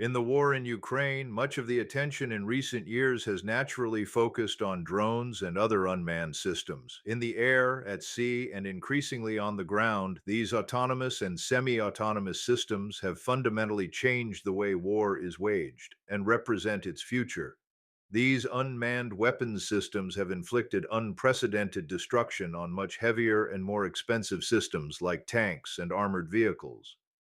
In the war in Ukraine, much of the attention in recent years has naturally focused on drones and other unmanned systems. In the air, at sea, and increasingly on the ground, these autonomous and semi autonomous systems have fundamentally changed the way war is waged and represent its future. These unmanned weapons systems have inflicted unprecedented destruction on much heavier and more expensive systems like tanks and armored vehicles.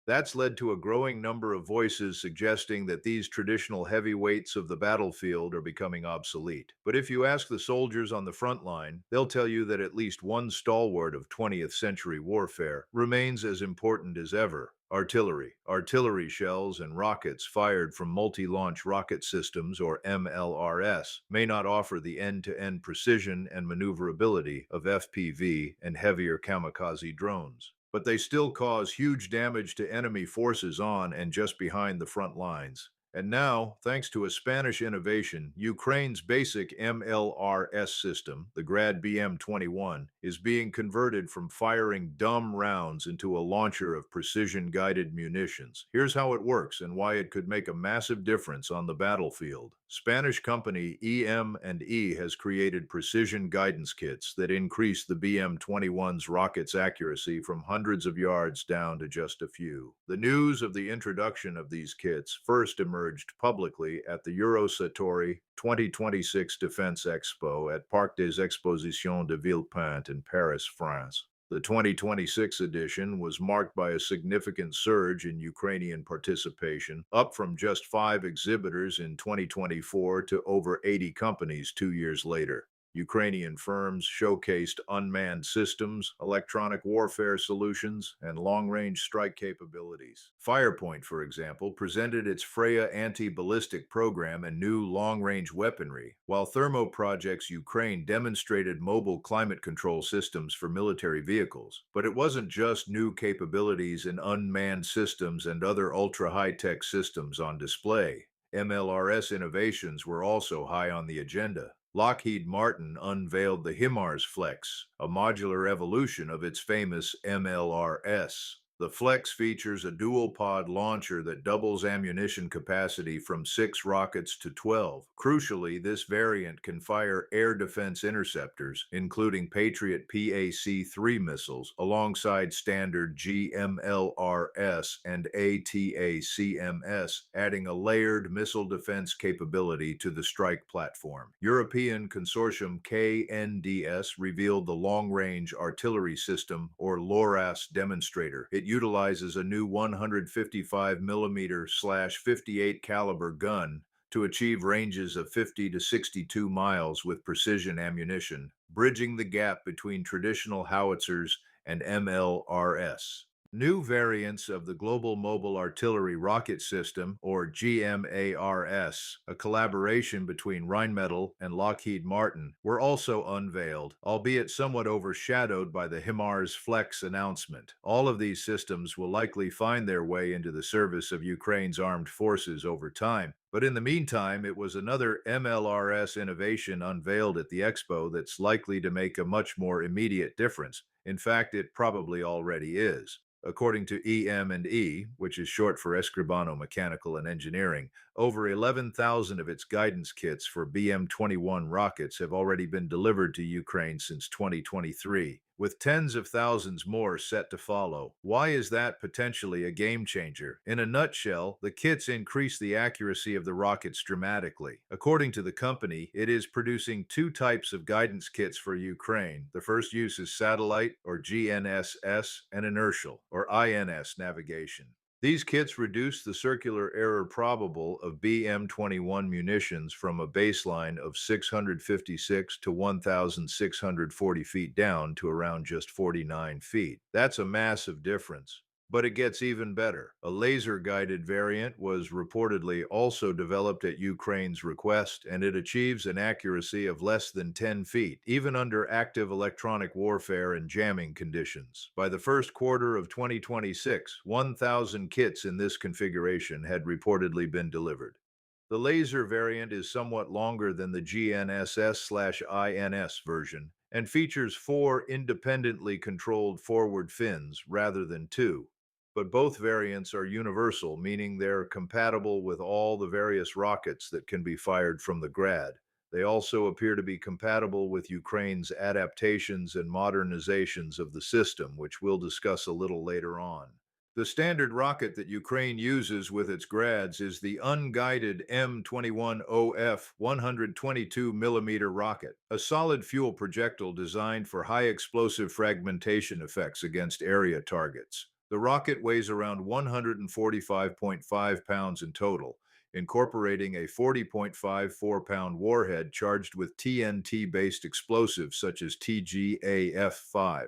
That's led to a growing number of voices suggesting that these traditional heavyweights of the battlefield are becoming obsolete. But if you ask the soldiers on the front line, they'll tell you that at least one stalwart of 20th century warfare remains as important as ever: artillery. Artillery shells and rockets fired from multi launch rocket systems, or MLRS, may not offer the end to end precision and maneuverability of FPV and heavier kamikaze drones, but they still cause huge damage to enemy forces on and just behind the front lines. And now, thanks to a Spanish innovation, Ukraine's basic MLRS system, the Grad BM-21, is being converted from firing dumb rounds into a launcher of precision-guided munitions. Here's how it works and why it could make a massive difference on the battlefield. Spanish company EM&E has created precision guidance kits that increase the BM-21's rocket's accuracy from hundreds of yards down to just a few. The news of the introduction of these kits first emerged publicly at the Eurosatory 2026 Defense Expo at Parc des Expositions de Villepinte in Paris, France. The 2026 edition was marked by a significant surge in Ukrainian participation, up from just 5 exhibitors in 2024 to over 80 companies 2 years later. Ukrainian firms showcased unmanned systems, electronic warfare solutions, and long range strike capabilities. Firepoint, for example, presented its Freya anti ballistic program and new long range weaponry, while Thermo Projects Ukraine demonstrated mobile climate control systems for military vehicles. But it wasn't just new capabilities in unmanned systems and other ultra high tech systems on display. MLRS innovations were also high on the agenda. Lockheed Martin unveiled the HIMARS Flex, a modular evolution of its famous MLRS. The Flex features a dual pod launcher that doubles ammunition capacity from 6 rockets to 12. Crucially, this variant can fire air defense interceptors, including Patriot PAC 3 missiles, alongside standard GMLRS and ATACMS, adding a layered missile defense capability to the strike platform. European consortium KNDS revealed the Long Range Artillery System, or LORAS, demonstrator. It utilizes a new 155mm/58 caliber gun to achieve ranges of 50 to 62 miles with precision ammunition, bridging the gap between traditional howitzers and MLRS. New variants of the Global Mobile Artillery Rocket System, or GMARS, a collaboration between Rheinmetall and Lockheed Martin, were also unveiled, albeit somewhat overshadowed by the HIMARS Flex announcement. All of these systems will likely find their way into the service of Ukraine's armed forces over time. But in the meantime, it was another MLRS innovation unveiled at the Expo that's likely to make a much more immediate difference. In fact, it probably already is. According to EM&E, which is short for Escribano Mechanical and Engineering, over 11,000 of its guidance kits for BM-21 rockets have already been delivered to Ukraine since 2023, with tens of thousands more set to follow. Why is that potentially a game changer? In a nutshell, the kits increase the accuracy of the rockets dramatically. According to the company, it is producing 2 types of guidance kits for Ukraine. The first uses satellite, or GNSS, and inertial, or INS, navigation. These kits reduce the circular error probable of BM-21 munitions from a baseline of 656 to 1,640 feet down to around just 49 feet. That's a massive difference. But it gets even better. A laser-guided variant was reportedly also developed at Ukraine's request, and it achieves an accuracy of less than 10 feet, even under active electronic warfare and jamming conditions. By the first quarter of 2026, 1,000 kits in this configuration had reportedly been delivered. The laser variant is somewhat longer than the GNSS/INS version and features 4 independently controlled forward fins rather than 2. but both variants are universal, meaning they're compatible with all the various rockets that can be fired from the Grad. They also appear to be compatible with Ukraine's adaptations and modernizations of the system, which we'll discuss a little later on. The standard rocket that Ukraine uses with its Grads is the unguided M21OF 122 mm rocket, a solid fuel projectile designed for high explosive fragmentation effects against area targets. The rocket weighs around 145.5 pounds in total, incorporating a 40.54-pound warhead charged with TNT-based explosives such as TGAF-5.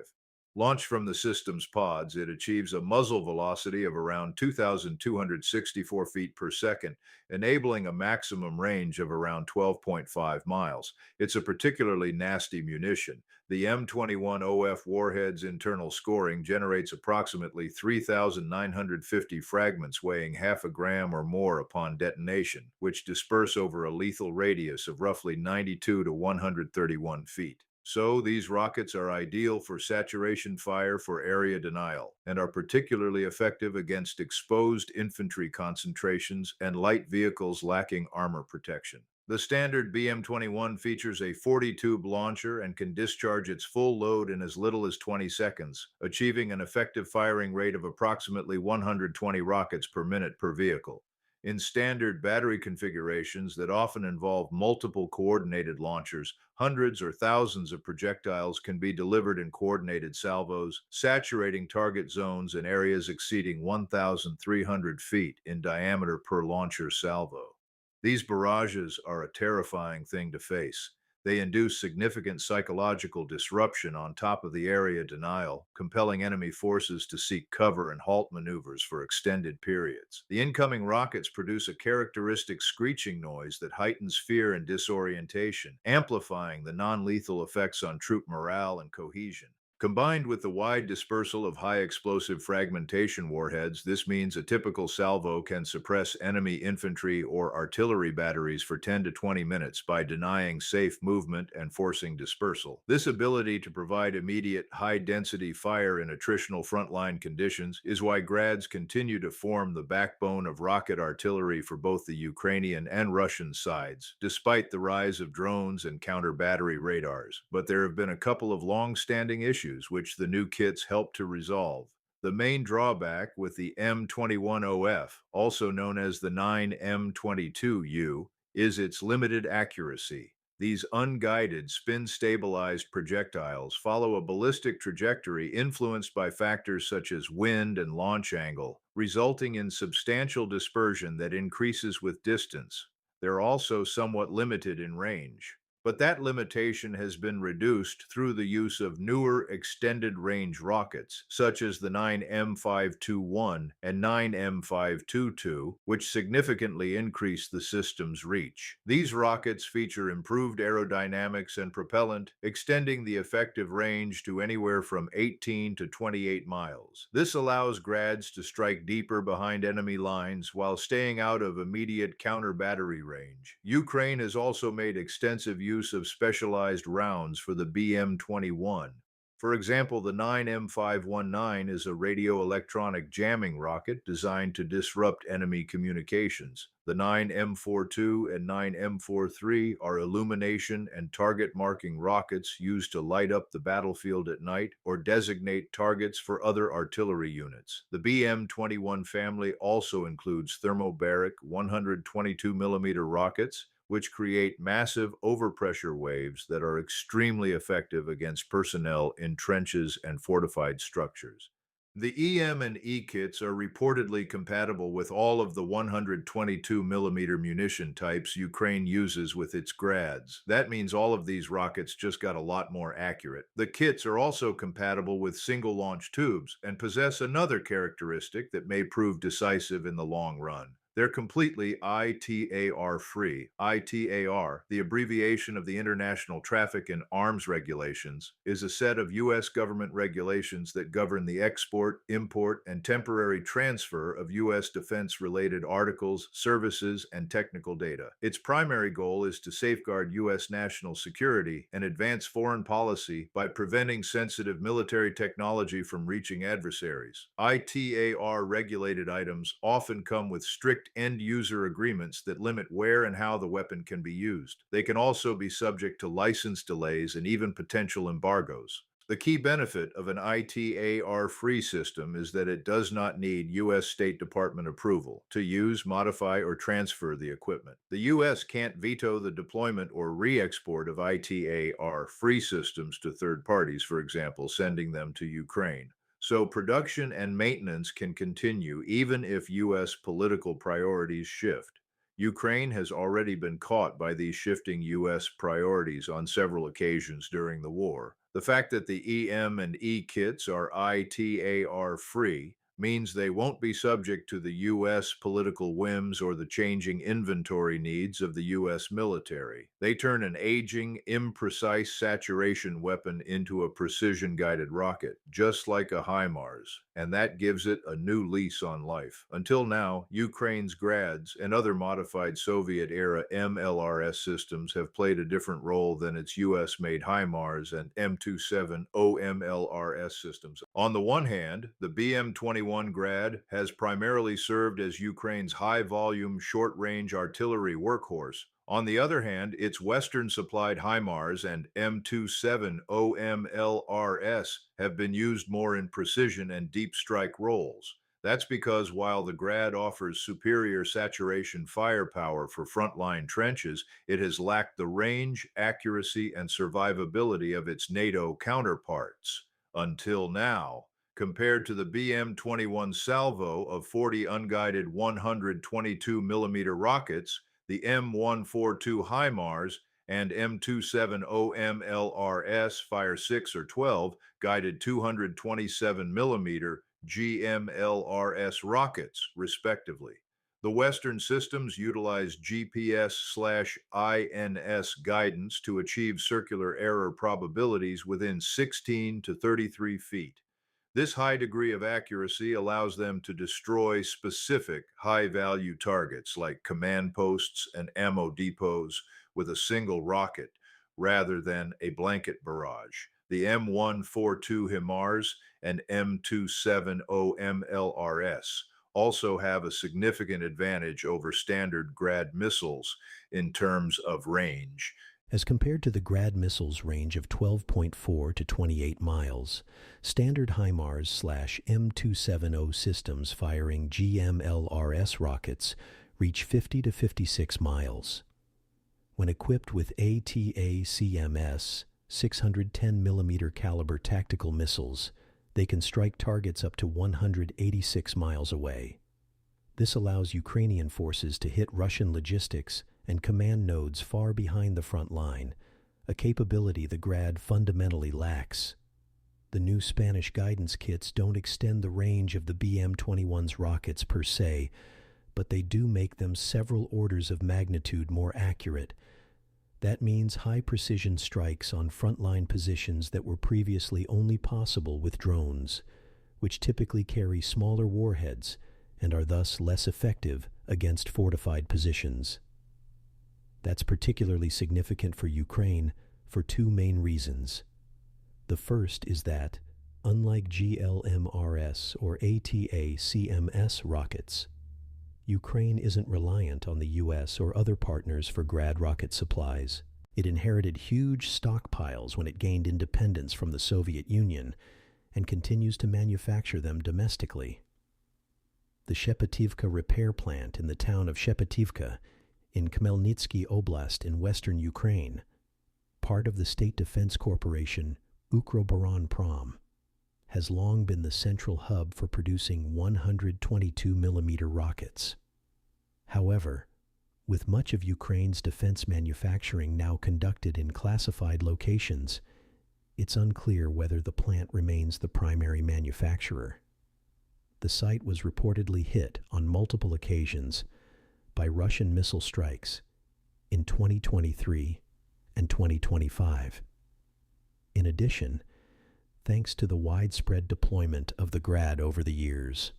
Launched from the system's pods, it achieves a muzzle velocity of around 2,264 feet per second, enabling a maximum range of around 12.5 miles. It's a particularly nasty munition. The M21OF warhead's internal scoring generates approximately 3,950 fragments weighing half a gram or more upon detonation, which disperse over a lethal radius of roughly 92 to 131 feet. So, these rockets are ideal for saturation fire for area denial and are particularly effective against exposed infantry concentrations and light vehicles lacking armor protection. The standard BM-21 features a 40-tube launcher and can discharge its full load in as little as 20 seconds, achieving an effective firing rate of approximately 120 rockets per minute per vehicle. In standard battery configurations that often involve multiple coordinated launchers, hundreds or thousands of projectiles can be delivered in coordinated salvos, saturating target zones in areas exceeding 1,300 feet in diameter per launcher salvo. These barrages are a terrifying thing to face. They induce significant psychological disruption on top of the area denial, compelling enemy forces to seek cover and halt maneuvers for extended periods. The incoming rockets produce a characteristic screeching noise that heightens fear and disorientation, amplifying the non lethal effects on troop morale and cohesion. Combined with the wide dispersal of high explosive fragmentation warheads, this means a typical salvo can suppress enemy infantry or artillery batteries for 10 to 20 minutes by denying safe movement and forcing dispersal. This ability to provide immediate, high-density fire in attritional frontline conditions is why Grads continue to form the backbone of rocket artillery for both the Ukrainian and Russian sides, despite the rise of drones and counter-battery radars. But there have been a couple of long-standing issues which the new kits help to resolve. The main drawback with the M21OF, also known as the 9M22U, is its limited accuracy. These unguided, spin-stabilized projectiles follow a ballistic trajectory influenced by factors such as wind and launch angle, resulting in substantial dispersion that increases with distance. They're also somewhat limited in range. But that limitation has been reduced through the use of newer extended range rockets, such as the 9M521 and 9M522, which significantly increase the system's reach. These rockets feature improved aerodynamics and propellant, extending the effective range to anywhere from 18 to 28 miles. This allows Grads to strike deeper behind enemy lines while staying out of immediate counter-battery range. Ukraine has also made extensive use of specialized rounds for the BM-21. For example, the 9M519 is a radio-electronic jamming rocket designed to disrupt enemy communications. The 9M42 and 9M43 are illumination and target marking rockets used to light up the battlefield at night or designate targets for other artillery units. The BM-21 family also includes thermobaric 122 mm rockets, which create massive overpressure waves that are extremely effective against personnel in trenches and fortified structures. The EM and E kits are reportedly compatible with all of the 122 mm munition types Ukraine uses with its Grads. That means all of these rockets just got a lot more accurate. The kits are also compatible with single launch tubes and possess another characteristic that may prove decisive in the long run. They're completely ITAR free. ITAR, the abbreviation of the International Traffic in Arms Regulations, is a set of U.S. government regulations that govern the export, import, and temporary transfer of U.S. defense-related articles, services, and technical data. Its primary goal is to safeguard U.S. national security and advance foreign policy by preventing sensitive military technology from reaching adversaries. ITAR-regulated items often come with strict end-user agreements that limit where and how the weapon can be used. They can also be subject to license delays and even potential embargoes. The key benefit of an ITAR-free system is that it does not need U.S. State Department approval to use, modify, or transfer the equipment. The U.S. can't veto the deployment or re-export of ITAR-free systems to third parties, for example, sending them to Ukraine. So production and maintenance can continue even if U.S. political priorities shift. Ukraine has already been caught by these shifting U.S. priorities on several occasions during the war. The fact that the EM and E kits are ITAR free means they won't be subject to the U.S. political whims or the changing inventory needs of the U.S. military. They turn an aging, imprecise saturation weapon into a precision-guided rocket, just like a HIMARS, and that gives it a new lease on life. Until now, Ukraine's Grads and other modified Soviet-era MLRS systems have played a different role than its U.S.-made HIMARS and M27 OMLRS systems. On the one hand, the BM-21 Grad has primarily served as Ukraine's high-volume, short-range artillery workhorse. On the other hand, its Western-supplied HIMARS and M27 OMLRS have been used more in precision and deep strike roles. That's because while the Grad offers superior saturation firepower for frontline trenches, it has lacked the range, accuracy, and survivability of its NATO counterparts. Until now. Compared to the BM-21 salvo of 40 unguided 122mm rockets, the M142 HIMARS and M27 OMLRS fire 6 or 12 guided 227mm GMLRS rockets, respectively. The Western systems utilize GPS/INS guidance to achieve circular error probabilities within 16 to 33 feet. This high degree of accuracy allows them to destroy specific high-value targets like command posts and ammo depots with a single rocket rather than a blanket barrage. The M142 HIMARS and M27 OMLRS also have a significant advantage over standard Grad missiles in terms of range. As compared to the Grad missile's range of 12.4 to 28 miles, standard HIMARS/M270 systems firing GMLRS rockets reach 50 to 56 miles. When equipped with ATACMS 610mm caliber tactical missiles, they can strike targets up to 186 miles away. This allows Ukrainian forces to hit Russian logistics and command nodes far behind the front line, a capability the Grad fundamentally lacks. The new Spanish guidance kits don't extend the range of the BM-21's rockets per se, but they do make them several orders of magnitude more accurate. That means high-precision strikes on frontline positions that were previously only possible with drones, which typically carry smaller warheads and are thus less effective against fortified positions. That's particularly significant for Ukraine for two main reasons. The first is that, unlike GLMRS or ATACMS rockets, Ukraine isn't reliant on the US or other partners for Grad rocket supplies. It inherited huge stockpiles when it gained independence from the Soviet Union and continues to manufacture them domestically. The Shepetivka repair plant in the town of Shepetivka in Khmelnytsky Oblast in western Ukraine, part of the State Defense Corporation Ukroboronprom, has long been the central hub for producing 122mm rockets. However, with much of Ukraine's defense manufacturing now conducted in classified locations, it's unclear whether the plant remains the primary manufacturer. The site was reportedly hit on multiple occasions by Russian missile strikes in 2023 and 2025. In addition, thanks to the widespread deployment of the Grad over the years,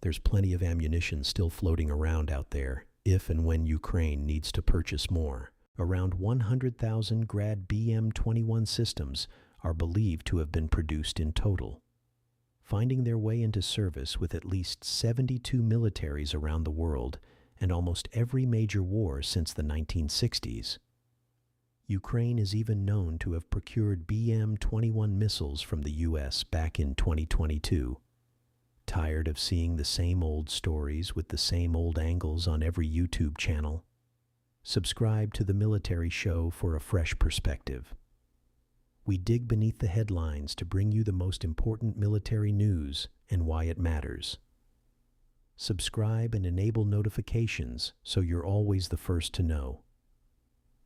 there's plenty of ammunition still floating around out there if and when Ukraine needs to purchase more. Around 100,000 Grad BM-21 systems are believed to have been produced in total, finding their way into service with at least 72 militaries around the world and almost every major war since the 1960s. Ukraine is even known to have procured BM-21 missiles from the U.S. back in 2022. Tired of seeing the same old stories with the same old angles on every YouTube channel? Subscribe to the Military Show for a fresh perspective. We dig beneath the headlines to bring you the most important military news and why it matters. Subscribe and enable notifications so you're always the first to know.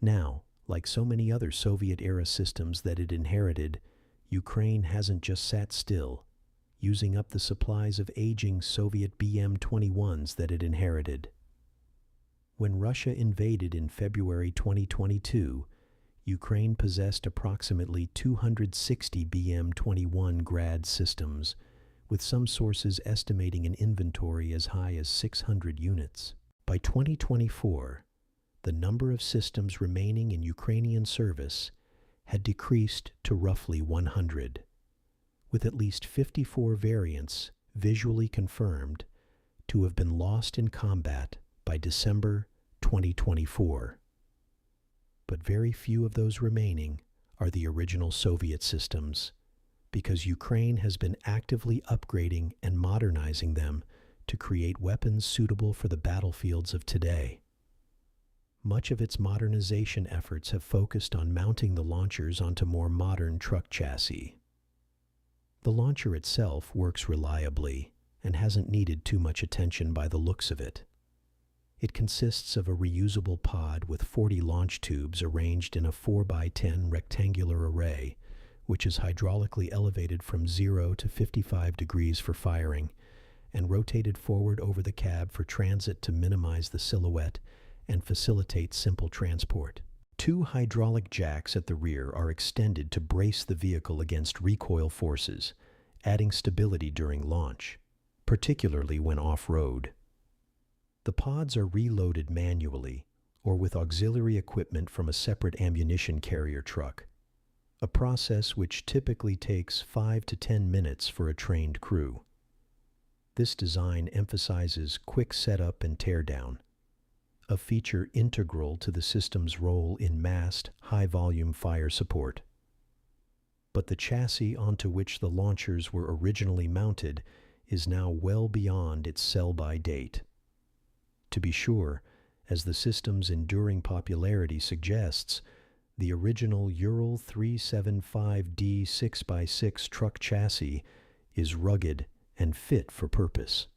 Now, like so many other Soviet-era systems that it inherited, Ukraine hasn't just sat still, using up the supplies of aging Soviet BM-21s that it inherited. When Russia invaded in February 2022, Ukraine possessed approximately 260 BM-21 Grad systems, with some sources estimating an inventory as high as 600 units. By 2024, the number of systems remaining in Ukrainian service had decreased to roughly 100, with at least 54 variants visually confirmed to have been lost in combat by December 2024. But very few of those remaining are the original Soviet systems, because Ukraine has been actively upgrading and modernizing them to create weapons suitable for the battlefields of today. Much of its modernization efforts have focused on mounting the launchers onto more modern truck chassis. The launcher itself works reliably and hasn't needed too much attention by the looks of it. It consists of a reusable pod with 40 launch tubes arranged in a 4x10 rectangular array, which is hydraulically elevated from 0 to 55 degrees for firing and rotated forward over the cab for transit to minimize the silhouette and facilitate simple transport. 2 hydraulic jacks at the rear are extended to brace the vehicle against recoil forces, adding stability during launch, particularly when off-road. The pods are reloaded manually or with auxiliary equipment from a separate ammunition carrier truck, a process which typically takes 5 to 10 minutes for a trained crew. This design emphasizes quick setup and teardown, a feature integral to the system's role in massed, high-volume fire support. But the chassis onto which the launchers were originally mounted is now well beyond its sell-by date. To be sure, as the system's enduring popularity suggests, the original Ural 375D 6x6 truck chassis is rugged and fit for purpose.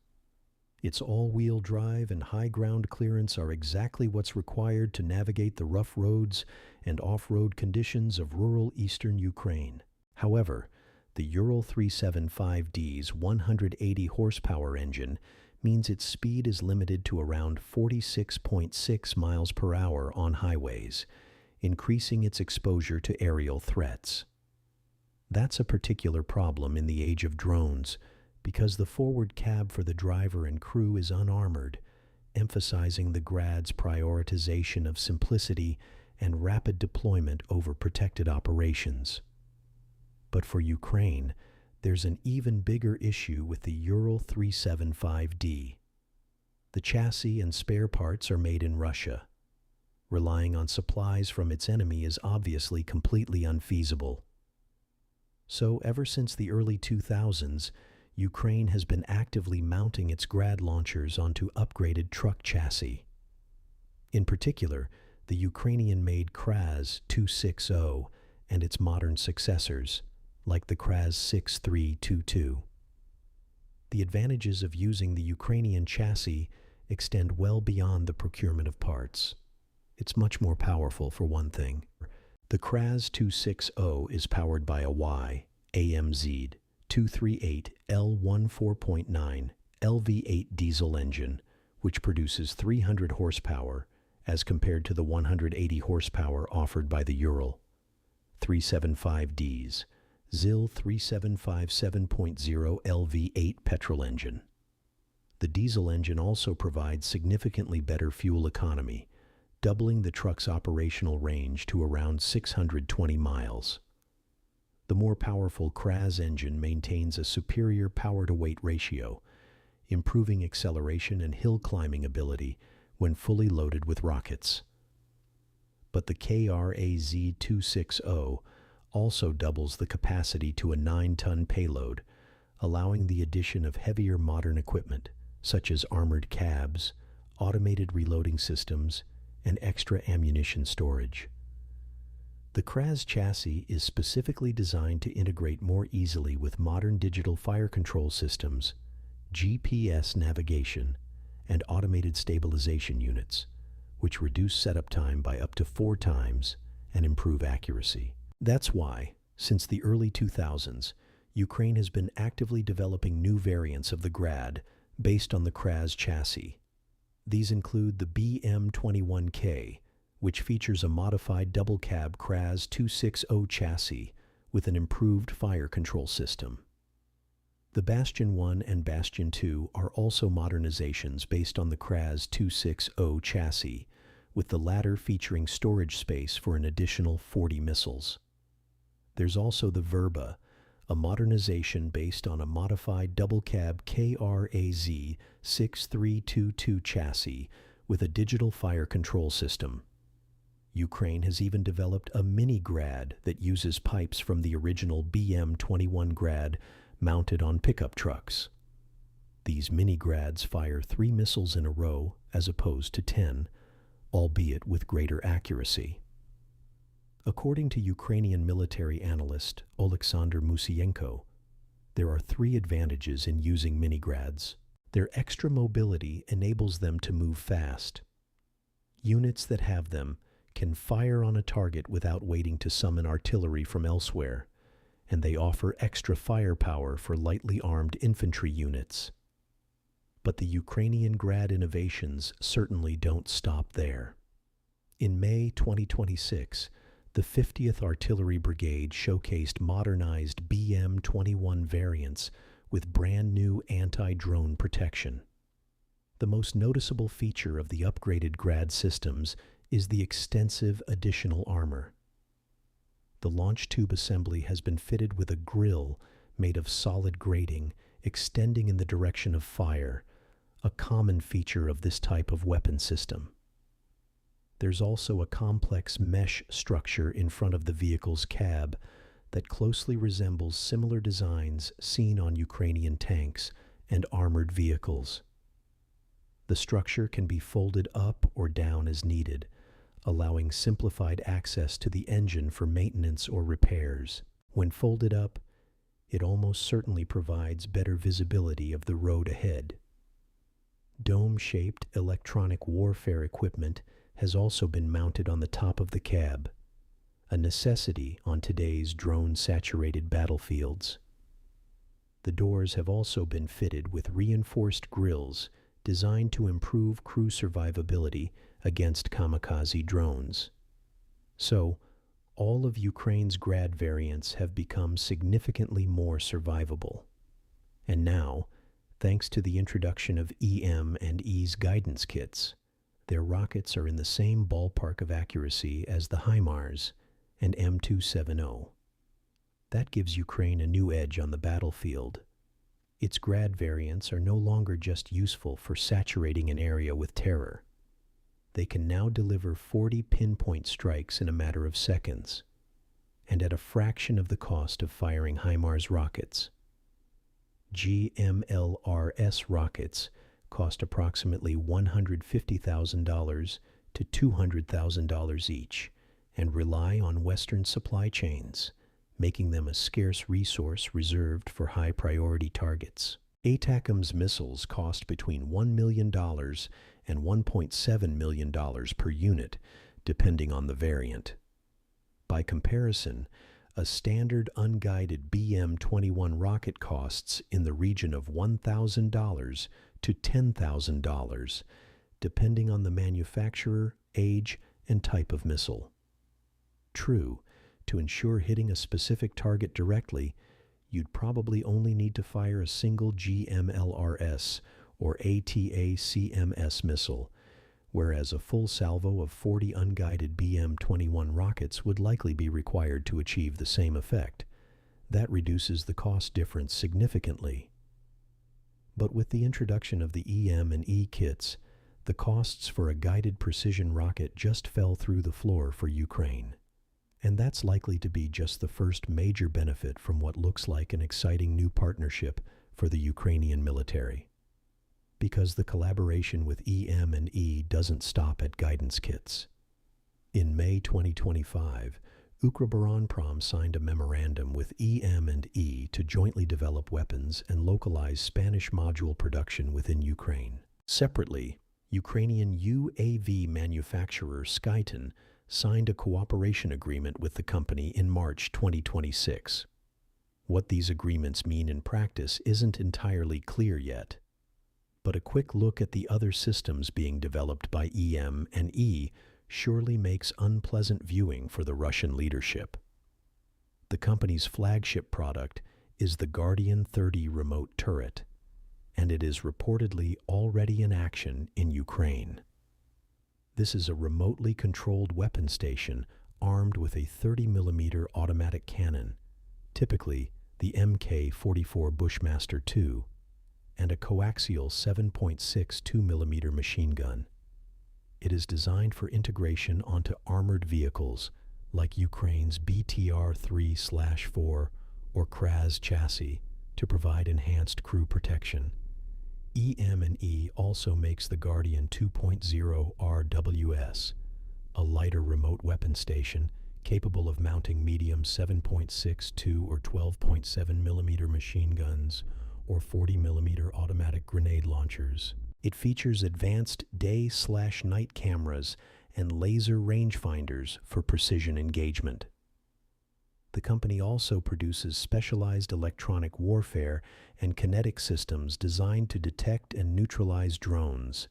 Its all-wheel drive and high ground clearance are exactly what's required to navigate the rough roads and off-road conditions of rural eastern Ukraine. However, the Ural 375D's 180 horsepower engine means its speed is limited to around 46.6 miles per hour on highways, increasing its exposure to aerial threats. That's a particular problem in the age of drones, because the forward cab for the driver and crew is unarmored, emphasizing the Grad's prioritization of simplicity and rapid deployment over protected operations. But for Ukraine, there's an even bigger issue with the Ural 375D. The chassis and spare parts are made in Russia. Relying on supplies from its enemy is obviously completely unfeasible. So, ever since the early 2000s, Ukraine has been actively mounting its Grad launchers onto upgraded truck chassis. In particular, the Ukrainian-made Kraz 260 and its modern successors, like the Kraz 6322. The advantages of using the Ukrainian chassis extend well beyond the procurement of parts. It's much more powerful, for one thing. The Kraz 260 is powered by a Y AMZ 238 L14.9 LV8 diesel engine which produces 300 horsepower as compared to the 180 horsepower offered by the Ural 375D's ZIL 3757.0 LV8 petrol engine. The diesel engine also provides significantly better fuel economy, doubling the truck's operational range to around 620 miles. The more powerful CRAS engine maintains a superior power-to-weight ratio, improving acceleration and hill climbing ability when fully loaded with rockets. But the KRAZ 260 also doubles the capacity to a 9-ton payload, allowing the addition of heavier modern equipment, such as armored cabs, automated reloading systems, and extra ammunition storage. The CRAS chassis is specifically designed to integrate more easily with modern digital fire control systems, GPS navigation, and automated stabilization units, which reduce setup time by up to 4 times and improve accuracy. That's why, since the early 2000s, Ukraine has been actively developing new variants of the Grad based on the CRAS chassis. These include the BM21K, which features a modified double-cab CRAS 260 chassis with an improved fire control system. The Bastion 1 and Bastion 2 are also modernizations based on the CRAS 260 chassis, with the latter featuring storage space for an additional 40 missiles. There's also the Verba, a modernization based on a modified double-cab KRAZ 6322 chassis with a digital fire control system. Ukraine has even developed a mini Grad that uses pipes from the original BM-21 Grad mounted on pickup trucks. These mini Grads fire 3 missiles in a row as opposed to 10, albeit with greater accuracy. According to Ukrainian military analyst Oleksandr Musienko, there are 3 advantages in using mini Grads. Their extra mobility enables them to move fast. Units that have them can fire on a target without waiting to summon artillery from elsewhere, and they offer extra firepower for lightly armed infantry units. But the Ukrainian Grad innovations certainly don't stop there. In May 2026, the 50th Artillery Brigade showcased modernized BM-21 variants with brand new anti-drone protection. The most noticeable feature of the upgraded Grad systems is the extensive additional armor. The launch tube assembly has been fitted with a grille made of solid grating extending in the direction of fire, a common feature of this type of weapon system. There's also a complex mesh structure in front of the vehicle's cab that closely resembles similar designs seen on Ukrainian tanks and armored vehicles. The structure can be folded up or down as needed, allowing simplified access to the engine for maintenance or repairs. When folded up, it almost certainly provides better visibility of the road ahead. Dome-shaped electronic warfare equipment has also been mounted on the top of the cab, a necessity on today's drone-saturated battlefields. The doors have also been fitted with reinforced grills designed to improve crew survivability against kamikaze drones. So, all of Ukraine's Grad variants have become significantly more survivable. And now, thanks to the introduction of EM and EASE guidance kits, their rockets are in the same ballpark of accuracy as the HIMARS and M270. That gives Ukraine a new edge on the battlefield. Its Grad variants are no longer just useful for saturating an area with terror. They can now deliver 40 pinpoint strikes in a matter of seconds, and at a fraction of the cost of firing HIMARS rockets. MLRS rockets cost approximately $150,000 to $200,000 each and rely on Western supply chains, making them a scarce resource reserved for high-priority targets. ATACMS missiles cost between $1 million and $1.7 million per unit, depending on the variant. By comparison, a standard unguided BM-21 rocket costs in the region of $1,000 to $10,000, depending on the manufacturer, age, and type of missile. True, to ensure hitting a specific target directly, you'd probably only need to fire a single GMLRS or ATA-CMS missile, whereas a full salvo of 40 unguided BM-21 rockets would likely be required to achieve the same effect. That reduces the cost difference significantly. But with the introduction of the EM and E kits, the costs for a guided precision rocket just fell through the floor for Ukraine. And that's likely to be just the first major benefit from what looks like an exciting new partnership for the Ukrainian military. Because the collaboration with EM and E doesn't stop at guidance kits. In May 2025, Ukroboronprom signed a memorandum with EM and E to jointly develop weapons and localize Spanish module production within Ukraine. Separately, Ukrainian UAV manufacturer Skyton signed a cooperation agreement with the company in March 2026. What these agreements mean in practice isn't entirely clear yet, but a quick look at the other systems being developed by EM and E surely makes unpleasant viewing for the Russian leadership. The company's flagship product is the Guardian 30 remote turret, and it is reportedly already in action in Ukraine. This is a remotely controlled weapon station armed with a 30mm automatic cannon, typically the Mk-44 Bushmaster II, and a coaxial 7.6 2mm machine gun. It is designed for integration onto armored vehicles like Ukraine's BTR-3/4 or Kraz chassis to provide enhanced crew protection. EM&E also makes the Guardian 2.0 RWS, a lighter remote weapon station capable of mounting medium 7.62 or 12.7mm machine guns or 40mm automatic grenade launchers. It features advanced day/night cameras and laser rangefinders for precision engagement. The company also produces specialized electronic warfare and kinetic systems designed to detect and neutralize drones.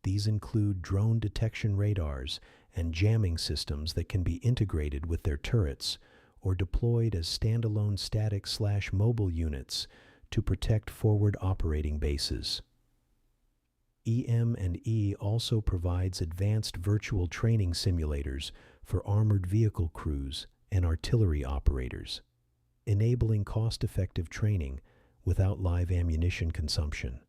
These include drone detection radars and jamming systems that can be integrated with their turrets or deployed as standalone static/mobile units to protect forward operating bases. EM&E also provides advanced virtual training simulators for armored vehicle crews and artillery operators, enabling cost-effective training without live ammunition consumption.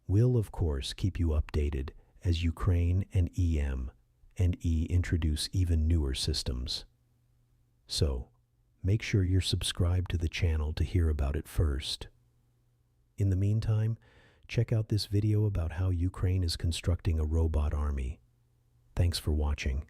We'll, of course, keep you updated as Ukraine and EM&E introduce even newer systems. So, make sure you're subscribed to the channel to hear about it first. In the meantime, check out this video about how Ukraine is constructing a robot army. Thanks for watching.